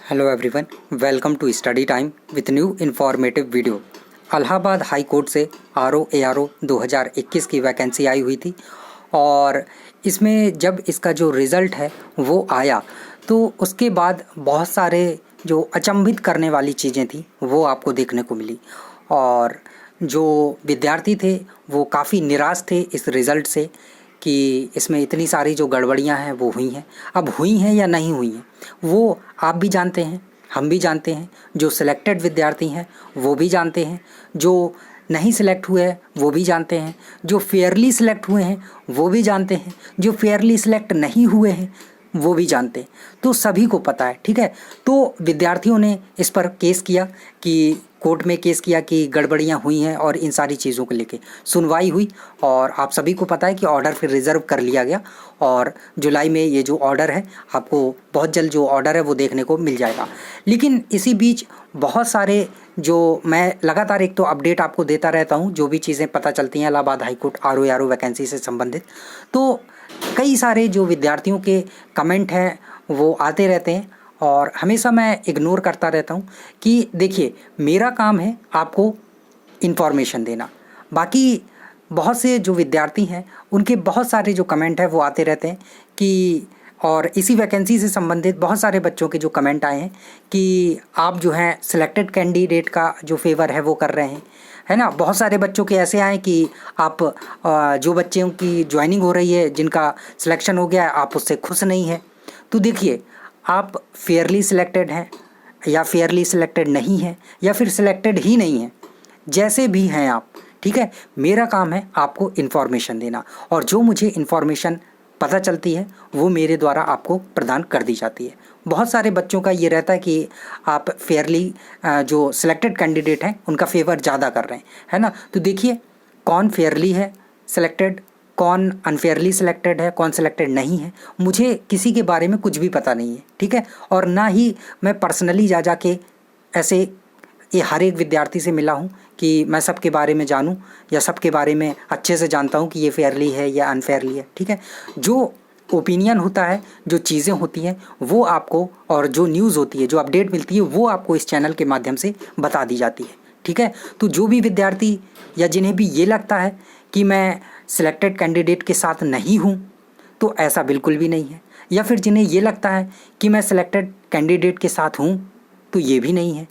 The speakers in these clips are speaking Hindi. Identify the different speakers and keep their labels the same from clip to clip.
Speaker 1: Hello everyone, welcome to study time with new informative video. Allahabad high court से आरओ एआरओ 2021 की वैकेंसी आई हुई थी और इसमें जब इसका जो रिज़ल्ट है वो आया तो उसके बाद बहुत सारे जो अचंभित करने वाली चीज़ें थी वो आपको देखने को मिली और जो विद्यार्थी थे वो काफ़ी निराश थे इस रिज़ल्ट से कि इसमें इतनी सारी जो गड़बड़ियां हैं वो हुई हैं। अब हुई हैं या नहीं हुई हैं वो आप भी जानते हैं, हम भी जानते हैं, जो सिलेक्टेड विद्यार्थी हैं वो भी जानते हैं, जो नहीं सिलेक्ट हुए हैं वो भी जानते हैं, जो फेयरली सिलेक्ट हुए हैं वो भी जानते हैं, जो फेयरली सिलेक्ट नहीं हुए हैं वो भी जानते हैं। तो सभी को पता है, ठीक है। तो विद्यार्थियों ने इस पर केस किया कि कोर्ट में केस किया कि गड़बड़ियां हुई हैं और इन सारी चीज़ों को लेके सुनवाई हुई और आप सभी को पता है कि ऑर्डर फिर रिज़र्व कर लिया गया और जुलाई में ये जो ऑर्डर है आपको बहुत जल्द जो ऑर्डर है वो देखने को मिल जाएगा। लेकिन इसी बीच बहुत सारे जो मैं लगातार एक तो अपडेट आपको देता रहता हूँ, जो भी चीज़ें पता चलती हैं Allahabad high court RO ARO vacancy से संबंधित, तो कई सारे जो विद्यार्थियों के कमेंट हैं वो आते रहते हैं और हमेशा मैं इग्नोर करता रहता हूँ कि देखिए मेरा काम है आपको इन्फॉर्मेशन देना। बाकी बहुत से जो विद्यार्थी हैं उनके बहुत सारे जो कमेंट हैं वो आते रहते हैं कि और इसी वैकेंसी से संबंधित बहुत सारे बच्चों के जो कमेंट आए हैं कि आप जो हैं सिलेक्टेड कैंडिडेट का जो फेवर है वो कर रहे हैं, है ना। बहुत सारे बच्चों के ऐसे आए कि आप जो बच्चों की ज्वाइनिंग हो रही है, जिनका सिलेक्शन हो गया है, आप उससे खुश नहीं हैं। तो देखिए आप फेयरली सिलेक्टेड हैं या फेयरली सिलेक्टेड नहीं हैं या फिर सिलेक्टेड ही नहीं हैं, जैसे भी हैं आप, ठीक है। मेरा काम है आपको इन्फॉर्मेशन देना और जो मुझे इन्फॉर्मेशन पता चलती है वो मेरे द्वारा आपको प्रदान कर दी जाती है। बहुत सारे बच्चों का ये रहता है कि आप फेयरली जो सिलेक्टेड कैंडिडेट हैं उनका फेवर ज़्यादा कर रहे हैं, है ना। तो देखिए कौन फेयरली है सिलेक्टेड, कौन अनफेयरली सिलेक्टेड है, कौन सिलेक्टेड नहीं है, मुझे किसी के बारे में कुछ भी पता नहीं है, ठीक है। और ना ही मैं पर्सनली जा के ऐसे ये हर एक विद्यार्थी से मिला हूँ कि मैं सबके बारे में जानूँ या सबके बारे में अच्छे से जानता हूँ कि ये फेयरली है या अनफेयरली है, ठीक है। जो ओपिनियन होता है, जो चीज़ें होती हैं वो आपको, और जो न्यूज़ होती है, जो अपडेट मिलती है वो आपको इस चैनल के माध्यम से बता दी जाती है, ठीक है। तो जो भी विद्यार्थी या जिन्हें भी ये लगता है कि मैं सिलेक्टेड कैंडिडेट के साथ नहीं हूँ, तो ऐसा बिल्कुल भी नहीं है। या फिर जिन्हें ये लगता है कि मैं सिलेक्टेड कैंडिडेट के साथ हूँ, तो ये भी नहीं है।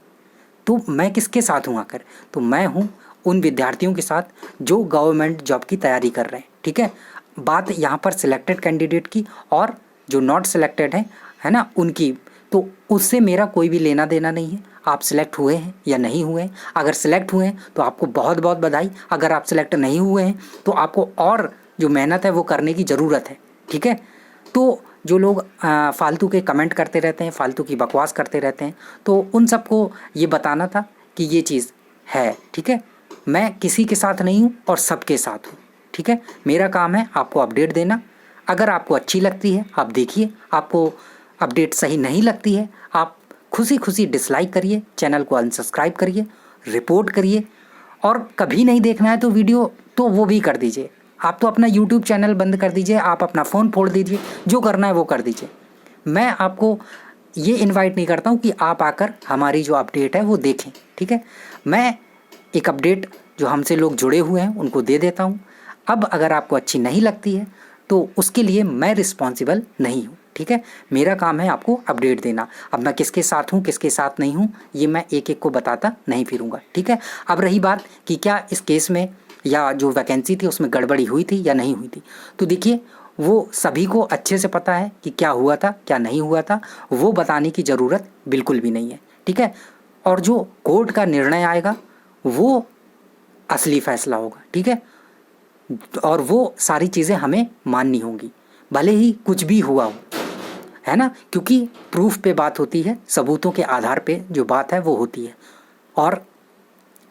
Speaker 1: तो मैं किसके साथ हूँ आकर? तो मैं हूँ उन विद्यार्थियों के साथ जो गवर्नमेंट जॉब की तैयारी कर रहे हैं, ठीक है। बात यहाँ पर सिलेक्टेड कैंडिडेट की और जो नॉट सिलेक्टेड है ना, उनकी। तो उससे मेरा कोई भी लेना देना नहीं है। आप सिलेक्ट हुए हैं या नहीं हुए हैं। अगर सिलेक्ट हुए हैं तो आपको बहुत बहुत बधाई। अगर आप सिलेक्ट नहीं हुए हैं तो आपको और जो मेहनत है वो करने की ज़रूरत है, ठीक है। तो जो लोग फालतू के कमेंट करते रहते हैं, फालतू की बकवास करते रहते हैं, तो उन सबको ये बताना था कि ये चीज़ है, ठीक है। मैं किसी के साथ नहीं हूँ और सबके साथ हूँ, ठीक है। मेरा काम है आपको अपडेट देना। अगर आपको अच्छी लगती है आप देखिए, आपको अपडेट सही नहीं लगती है आप खुशी खुशी डिसलाइक करिए, चैनल को अनसब्सक्राइब करिए, रिपोर्ट करिए, और कभी नहीं देखना है तो वीडियो तो वो भी कर दीजिए। आप तो अपना यूट्यूब चैनल बंद कर दीजिए, आप अपना फ़ोन फोड़ दीजिए, जो करना है वो कर दीजिए। मैं आपको ये इनवाइट नहीं करता हूँ कि आप आकर हमारी जो अपडेट है वो देखें, ठीक है। मैं एक अपडेट जो हमसे लोग जुड़े हुए हैं उनको दे देता हूँ। अब अगर आपको अच्छी नहीं लगती है तो उसके लिए मैं रिस्पॉन्सिबल नहीं हूँ, ठीक है। मेरा काम है आपको अपडेट देना। अब मैं किसके साथ हूँ किसके साथ नहीं हूँ ये मैं एक एक को बताता नहीं फिरूँगा, ठीक है। अब रही बात कि क्या इस केस में या जो वैकेंसी थी उसमें गड़बड़ी हुई थी या नहीं हुई थी, तो देखिए वो सभी को अच्छे से पता है कि क्या हुआ था क्या नहीं हुआ था, वो बताने की ज़रूरत बिल्कुल भी नहीं है, ठीक है। और जो कोर्ट का निर्णय आएगा वो असली फैसला होगा, ठीक है। और वो सारी चीज़ें हमें माननी होंगी भले ही कुछ भी हुआ हो, है ना, क्योंकि प्रूफ पे बात होती है, सबूतों के आधार पे जो बात है वो होती है। और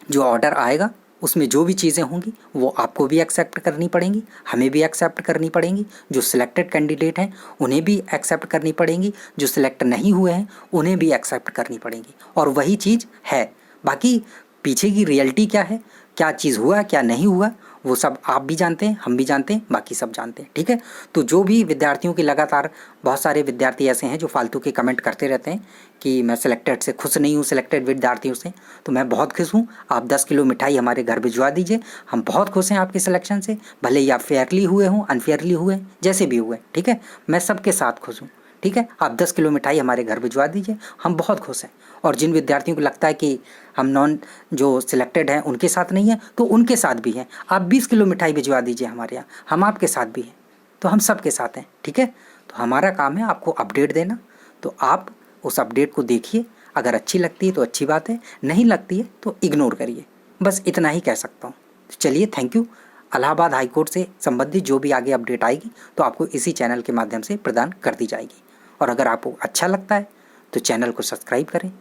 Speaker 1: जो ऑर्डर आएगा उसमें जो भी चीज़ें होंगी वो आपको भी एक्सेप्ट करनी पड़ेंगी, हमें भी एक्सेप्ट करनी पड़ेंगी। जो सिलेक्टेड कैंडिडेट हैं उन्हें भी एक्सेप्ट करनी पड़ेंगी, जो सिलेक्ट नहीं हुए हैं उन्हें भी एक्सेप्ट करनी पड़ेंगी, और वही चीज़ है। बाकी पीछे की रियलिटी क्या है, क्या चीज़ हुआ क्या नहीं हुआ, वो सब आप भी जानते हैं, हम भी जानते हैं, बाकी सब जानते हैं, ठीक है। तो जो भी विद्यार्थियों की लगातार, बहुत सारे विद्यार्थी ऐसे हैं जो फालतू के कमेंट करते रहते हैं कि मैं सिलेक्टेड से खुश नहीं हूँ, सिलेक्टेड विद्यार्थियों से, तो मैं बहुत खुश हूँ। आप 10 किलो मिठाई हमारे घर भिजवा दीजिए, हम बहुत खुश हैं आपके सिलेक्शन से, भले ही आप फेयरली हुए हों, अनफेयरली हुए, जैसे भी हुए, ठीक है। मैं सबके साथ खुश हूँ, ठीक है। आप 10 किलो मिठाई हमारे घर भिजवा दीजिए, हम बहुत खुश हैं। और जिन विद्यार्थियों को लगता है कि हम नॉन जो सिलेक्टेड हैं उनके साथ नहीं हैं, तो उनके साथ भी हैं। आप 20 किलो मिठाई भिजवा दीजिए हमारे यहाँ, हम आपके साथ भी हैं, तो हम सबके साथ हैं, ठीक है। तो हमारा काम है आपको अपडेट देना, तो आप उस अपडेट को देखिए, अगर अच्छी लगती है तो अच्छी बात है, नहीं लगती है तो इग्नोर करिए, बस इतना ही कह सकता हूँ। तो चलिए, thank you. Allahabad high court से संबंधित जो भी आगे अपडेट आएगी तो आपको इसी चैनल के माध्यम से प्रदान कर दी जाएगी। और अगर आपको अच्छा लगता है तो चैनल को सब्सक्राइब करें,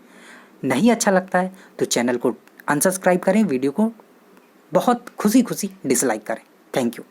Speaker 1: नहीं अच्छा लगता है तो चैनल को अनसब्सक्राइब करें, वीडियो को बहुत खुशी खुशी डिसलाइक करें। Thank you.